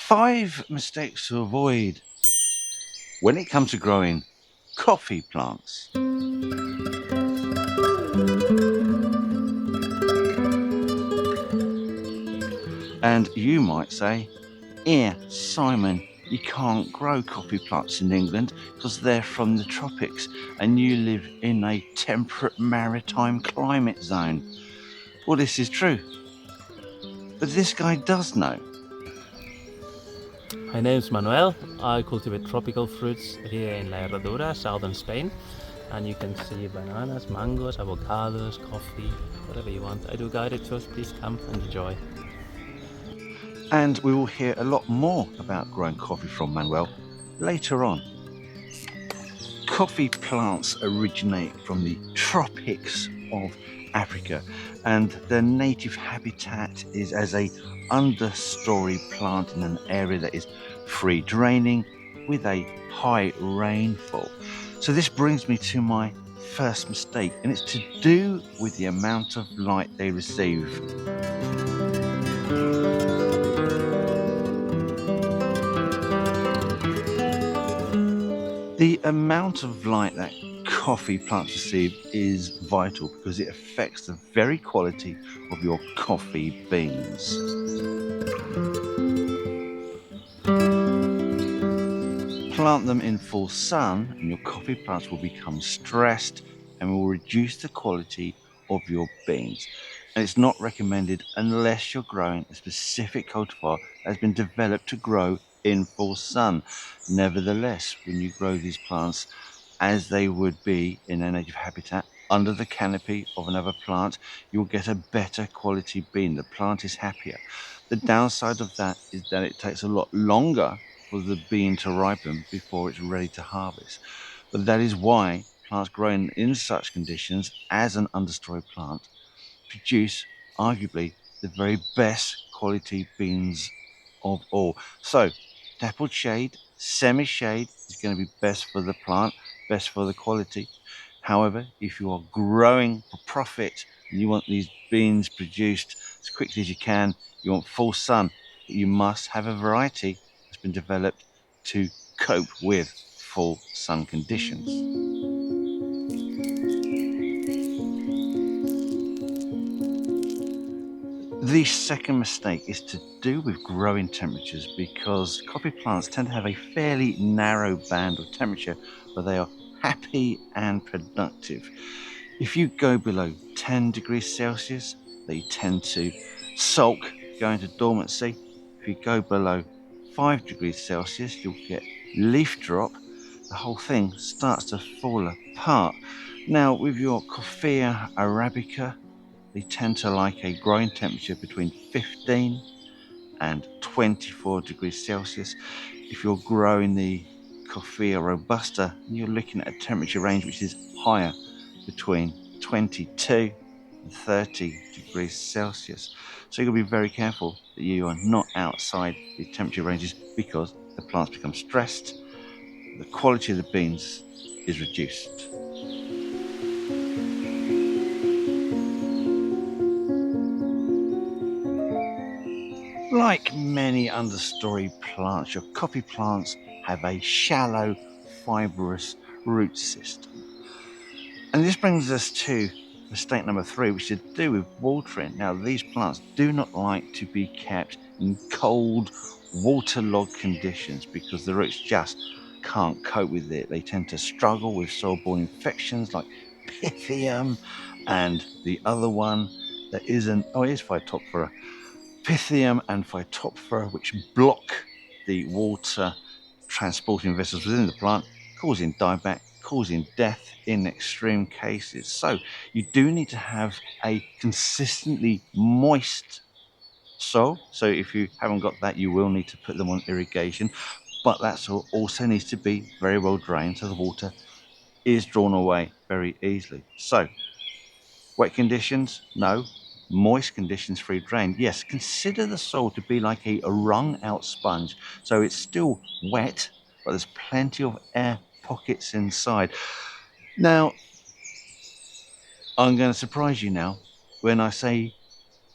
5 mistakes to avoid when it comes to growing coffee plants. And you might say, Simon, you can't grow coffee plants in England because they're from the tropics and you live in a temperate maritime climate zone. Well, this is true. But this guy does know. My name is Manuel. I cultivate tropical fruits here in Herradura, southern Spain. And you can see bananas, mangoes, avocados, coffee, whatever you want. I do guided tours. Please come and enjoy. And we will hear a lot more about growing coffee from Manuel later on. Coffee plants originate from the tropics of Africa, and their native habitat is as a understory plant in an area that is free draining with a high rainfall. So this brings me to my first mistake, and it's to do with the amount of light they receive. The amount of light that coffee plants receive is vital because it affects the very quality of your coffee beans. Plant them in full sun and your coffee plants will become stressed and will reduce the quality of your beans. And it's not recommended unless you're growing a specific cultivar that has been developed to grow in full sun. Nevertheless, when you grow these plants as they would be in their native habitat under the canopy of another plant, you'll get a better quality bean. The plant is happier. The downside of that is that it takes a lot longer for the bean to ripen before it's ready to harvest. But that is why plants grown in such conditions as an understory plant produce arguably the very best quality beans of all. So dappled shade, semi-shade is going to be best for the plant, best for the quality. However, if you are growing for profit and you want these beans produced as quickly as you can, you want full sun, you must have a variety that's been developed to cope with full sun conditions. The second mistake is to do with growing temperatures because coffee plants tend to have a fairly narrow band of temperature where they are happy and productive. If you go below 10 degrees Celsius, they tend to sulk, go into dormancy. If you go below 5 degrees Celsius, you'll get leaf drop. The whole thing starts to fall apart. Now, with your Coffea Arabica, they tend to like a growing temperature between 15 and 24 degrees Celsius. If you're growing the Coffea robusta, you're looking at a temperature range which is higher, between 22 and 30 degrees Celsious. So you've got to be very careful that you are not outside the temperature ranges because the plants become stressed, the quality of the beans is reduced. Like many understory plants, your coffee plants have a shallow, fibrous root system. And this brings us to mistake number 3, which is to do with watering. Now, these plants do not like to be kept in cold, waterlogged conditions because the roots just can't cope with it. They tend to struggle with soil-borne infections like Pythium and the other one that isn't, it is Phytophthora. Pythium and Phytophthora, which block the water transporting vessels within the plant, causing dieback, causing death in extreme cases. So you do need to have a consistently moist soil. So if you haven't got that, you will need to put them on irrigation, but that soil also needs to be very well drained so the water is drawn away very easily. So wet conditions, no. Moist conditions, free drain, yes. Consider the soil to be like a wrung-out sponge. So it's still wet, but there's plenty of air pockets inside. Now, I'm going to surprise you now when I say,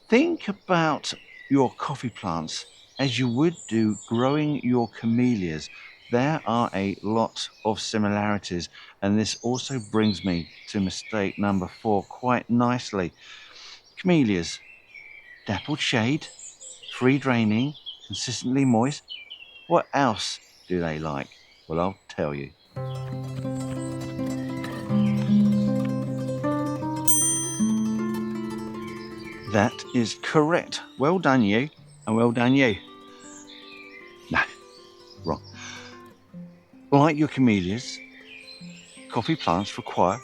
think about your coffee plants as you would do growing your camellias. There are a lot of similarities, and this also brings me to mistake number 4 quite nicely. Camellias, dappled shade, free draining, consistently moist. What else do they like? Well, I'll tell you. That is correct. Well done, you, and well done, you. No, wrong. Like your camellias, coffee plants require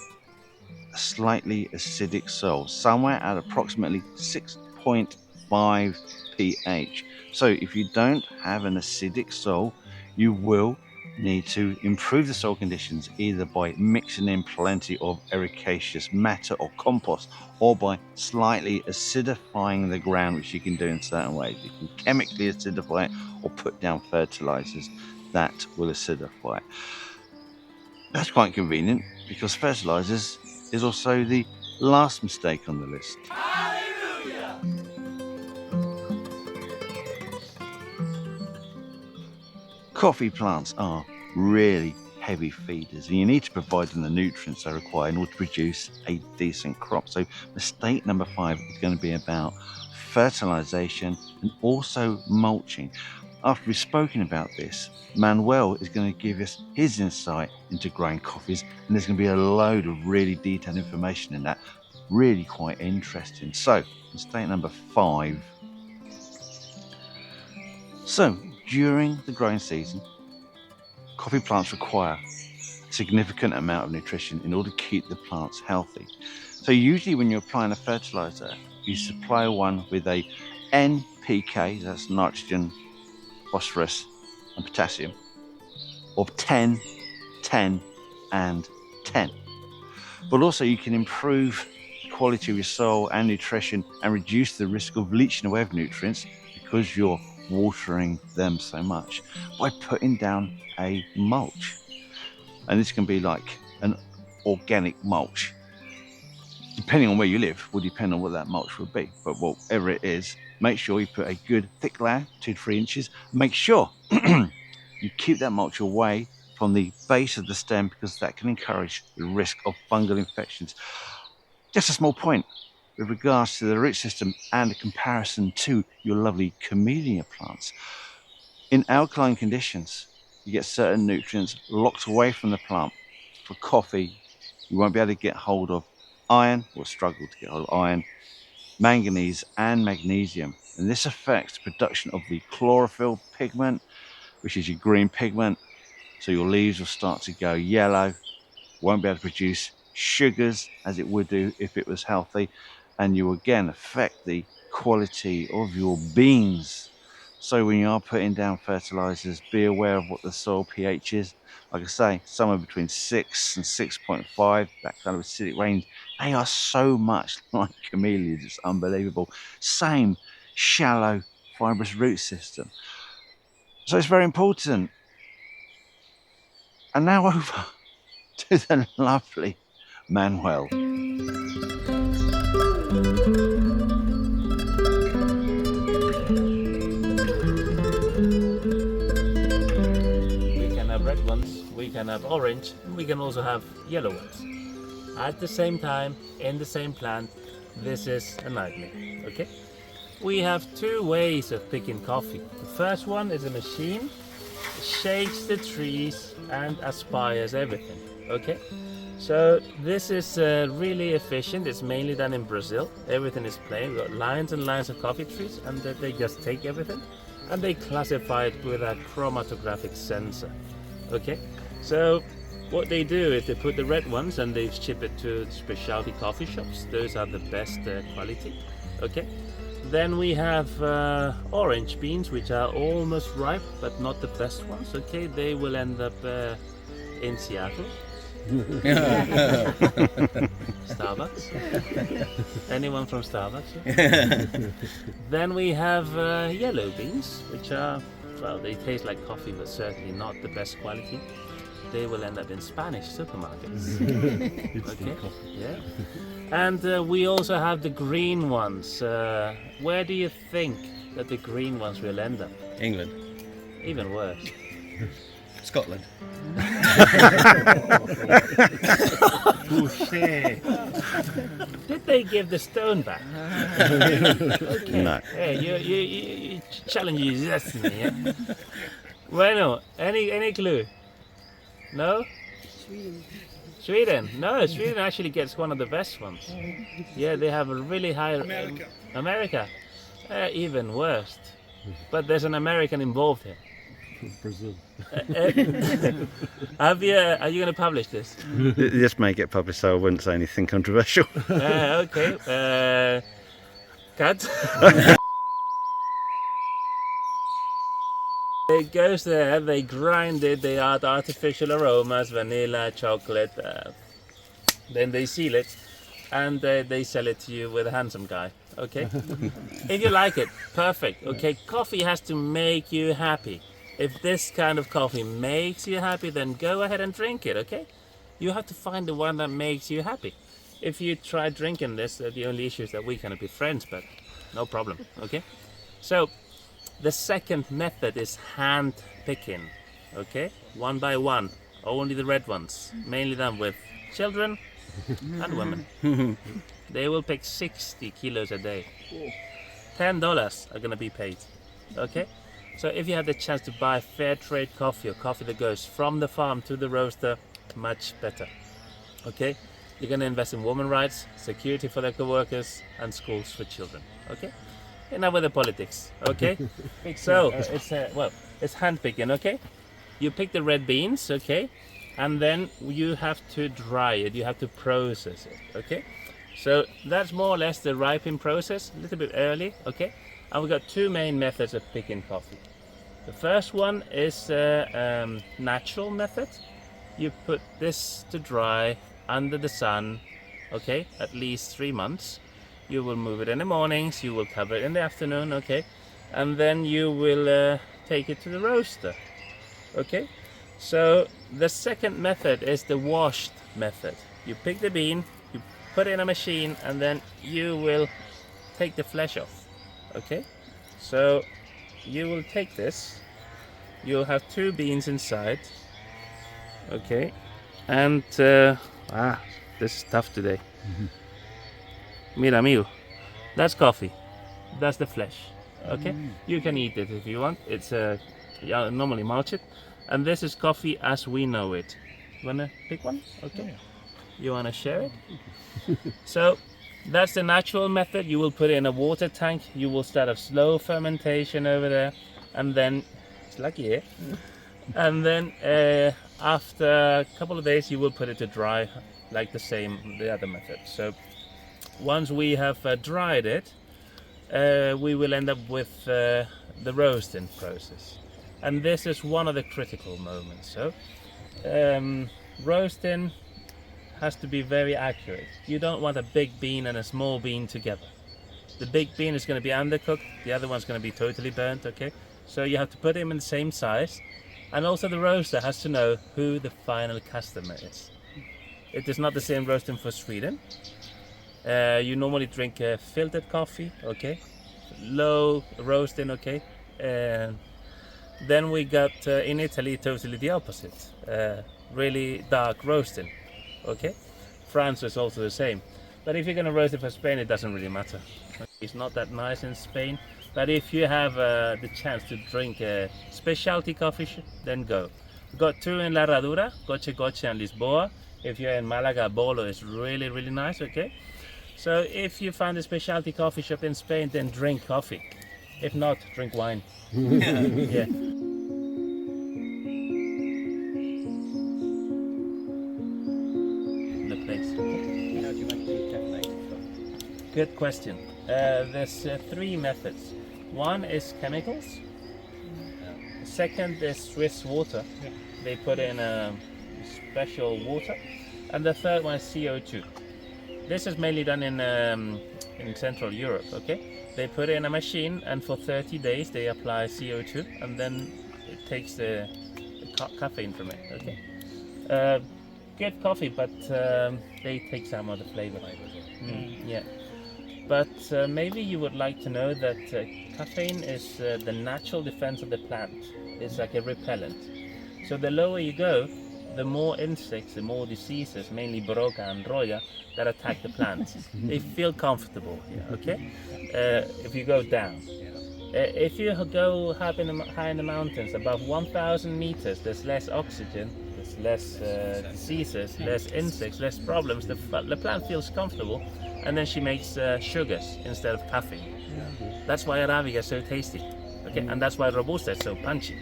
a slightly acidic soil, somewhere at approximately 6.5 pH. So if you don't have an acidic soil, you will need to improve the soil conditions either by mixing in plenty of ericaceous matter or compost, or by slightly acidifying the ground, which you can do in certain ways. You can chemically acidify it or put down fertilizers that will acidify it. That's quite convenient because fertilizers is also the last mistake on the list. Hallelujah! Coffee plants are really heavy feeders, and you need to provide them the nutrients they require in order to produce a decent crop. So mistake number 5 is going to be about fertilization and also mulching. After we've spoken about this, Manuel is going to give us his insight into growing coffees, and there's going to be a load of really detailed information in that. Really quite interesting. So, mistake number 5. So, during the growing season, coffee plants require a significant amount of nutrition in order to keep the plants healthy. So usually when you're applying a fertilizer, you supply one with a NPK, that's nitrogen, phosphorus and potassium, of 10, 10 and 10. But also you can improve the quality of your soil and nutrition and reduce the risk of leaching away of nutrients because you're watering them so much by putting down a mulch. And this can be like an organic mulch. Depending on where you live will depend on what that mulch will be, but whatever it is, make sure you put a good thick layer, 2 to 3 inches. Make sure you keep that mulch away from the base of the stem because that can encourage the risk of fungal infections. Just a small point with regards to the root system and a comparison to your lovely camellia plants. In alkaline conditions, you get certain nutrients locked away from the plant. For coffee, you won't be able to get hold of iron, or struggle to get hold of iron, manganese and magnesium. And this affects the production of the chlorophyll pigment, which is your green pigment. So your leaves will start to go yellow, won't be able to produce sugars as it would do if it was healthy, and you again affect the quality of your beans. So when you are putting down fertilizers, be aware of what the soil pH is. Like I say, somewhere between 6 and 6.5, that kind of acidic range. They are so much like camellias, it's unbelievable. Same shallow fibrous root system. So it's very important. And now over to the lovely Manuel. We can have red ones, we can have orange, we can also have yellow ones. At the same time, in the same plant, this is a nightmare, okay? We have 2 ways of picking coffee. The first one is a machine, shakes the trees and aspires everything, okay? So this is really efficient. It's mainly done in Brazil. Everything is plain. We've got lines and lines of coffee trees, and they just take everything and they classify it with a chromatographic sensor, okay? So what they do is they put the red ones and they ship it to specialty coffee shops. Those are the best quality, okay? Then we have orange beans, which are almost ripe but not the best ones, okay? They will end up in Seattle. Starbucks. Anyone from Starbucks? Then we have yellow beans, which are, well, they taste like coffee but certainly not the best quality. They will end up in Spanish supermarkets. Okay. Yeah. And we also have the green ones. Where do you think that the green ones will end up? England. Even worse. Scotland. Touché. Did they give the stone back? No. Hey, you challenge your destiny, yeah? Bueno, any clue? No? Sweden. No, Sweden actually gets one of the best ones. Yeah, they have a really high... America. Even worse. But there's an American involved here. Brazil. Are you going to publish this? This may get published, so I wouldn't say anything controversial. Okay. Cut. It goes there, they grind it, they add artificial aromas, vanilla, chocolate, then they seal it, and they sell it to you with a handsome guy, okay? If you like it, perfect, okay? Coffee has to make you happy. If this kind of coffee makes you happy, then go ahead and drink it, okay? You have to find the one that makes you happy. If you try drinking this, the only issue is that we cannot be friends, but no problem, okay? So, the second method is hand picking, okay? One by one, only the red ones, mainly done with children and women. They will pick 60 kilos a day. $10 are gonna be paid, okay? So if you have the chance to buy fair trade coffee or coffee that goes from the farm to the roaster, much better, okay? You're gonna invest in women's rights, security for their co-workers, and schools for children, okay? Enough with the politics, okay? So it's hand picking, okay? You pick the red beans, okay? And then you have to dry it, you have to process it, okay? So that's more or less the ripening process, a little bit early, okay? And we've got two main methods of picking coffee. The first one is natural method. You put this to dry under the sun, okay, at least 3 months. You will move it in the mornings, you will cover it in the afternoon, okay? And then you will take it to the roaster, okay? So the second method is the washed method. You pick the bean, you put it in a machine, and then you will take the flesh off, okay? So you will take this, you'll have two beans inside, okay? And, this is tough today. Mira amigo, that's coffee, that's the flesh, okay? You can eat it if you want, it's normally mulch it. And this is coffee as we know it. Wanna pick one? Okay. You wanna share it? So that's the natural method. You will put it in a water tank, you will start a slow fermentation over there, and then, it's lucky, eh? And then after a couple of days you will put it to dry like the other method. So once we have dried it, we will end up with the roasting process. And this is one of the critical moments. So roasting has to be very accurate. You don't want a big bean and a small bean together. The big bean is going to be undercooked, the other one's going to be totally burnt, okay? So you have to put them in the same size. And also the roaster has to know who the final customer is. It is not the same roasting for Sweden. You normally drink filtered coffee, okay? Low roasting, okay? Then we got in Italy totally the opposite, really dark roasting, okay? France is also the same. But if you're going to roast it for Spain, it doesn't really matter. It's not that nice in Spain. But if you have the chance to drink a specialty coffee, then go. We've got two in La Herradura, Coche and Lisboa. If you're in Malaga, Bolo is really, really nice, okay? So if you find a specialty coffee shop in Spain, then drink coffee. If not, drink wine. Yeah. The place. How do you make the caffeine? Good question. There's three methods. One is chemicals. Second is Swiss water. They put in a special water. And the third one is CO2. This is mainly done in Central Europe, okay? They put it in a machine and for 30 days they apply CO2 and then it takes the caffeine from it, okay? Good coffee, but they take some of the flavor. Yeah. But maybe you would like to know that caffeine is the natural defense of the plant. It's like a repellent. So the lower you go, the more insects, the more diseases, mainly Broca and Roya, that attack the plants. They feel comfortable here, okay? If you go down. If you go high in the mountains, above 1,000 meters, there's less oxygen, there's less diseases, less insects, less problems. The plant feels comfortable, and then she makes sugars instead of caffeine. That's why Arabica is so tasty. Okay, and that's why robusta is so punchy.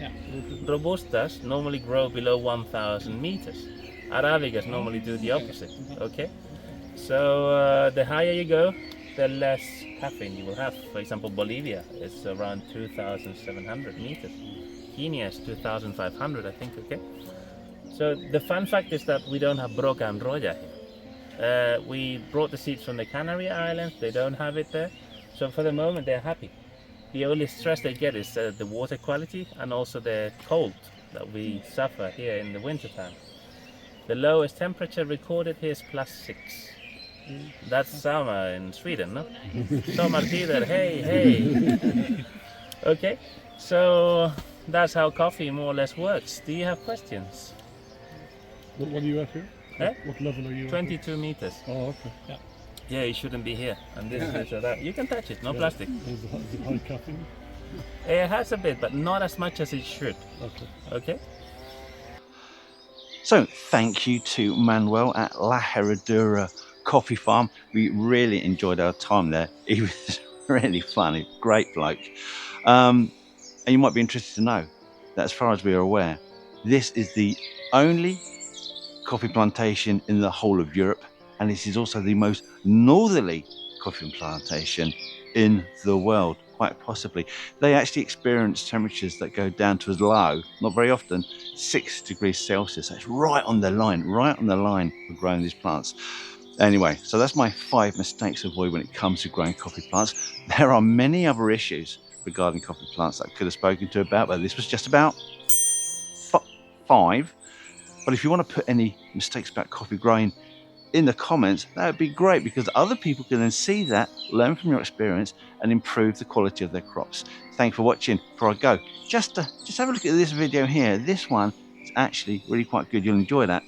Robustas normally grow below 1,000 meters. Arabicas normally do the opposite. Okay, so the higher you go, the less caffeine you will have. For example, Bolivia is around 2,700 meters. Kenya is 2,500, I think. Okay. So the fun fact is that we don't have Broca and Roya here. We brought the seeds from the Canary Islands. They don't have it there. So for the moment, they're happy. The only stress they get is the water quality and also the cold that we suffer here in the wintertime. The lowest temperature recorded here is +6. That's summer in Sweden, no? Sommartider, hey, hey. Okay, so that's how coffee more or less works. Do you have questions? What are you at here? Eh? What level are you 22 meters. Oh, okay. Yeah. Yeah, you shouldn't be here. And this is that. You can touch it, no plastic. Is it high caffeine? It has a bit, but not as much as it should. Okay. Okay? So thank you to Manuel at La Herradura Coffee Farm. We really enjoyed our time there. He was really funny, great bloke. And you might be interested to know that as far as we are aware, this is the only coffee plantation in the whole of Europe, and this is also the most northerly coffee plantation in the world, quite possibly. They actually experience temperatures that go down to as low, not very often, 6 degrees Celsius. That's right on the line of growing these plants. Anyway, so that's my 5 mistakes to avoid when it comes to growing coffee plants. There are many other issues regarding coffee plants that I could have spoken to about, but this was just about 5. But if you want to put any mistakes about coffee growing in the comments, that would be great, because other people can then see that, learn from your experience, and improve the quality of their crops. Thanks for watching. Before I go, just have a look at this video here. This one is actually really quite good. You'll enjoy that.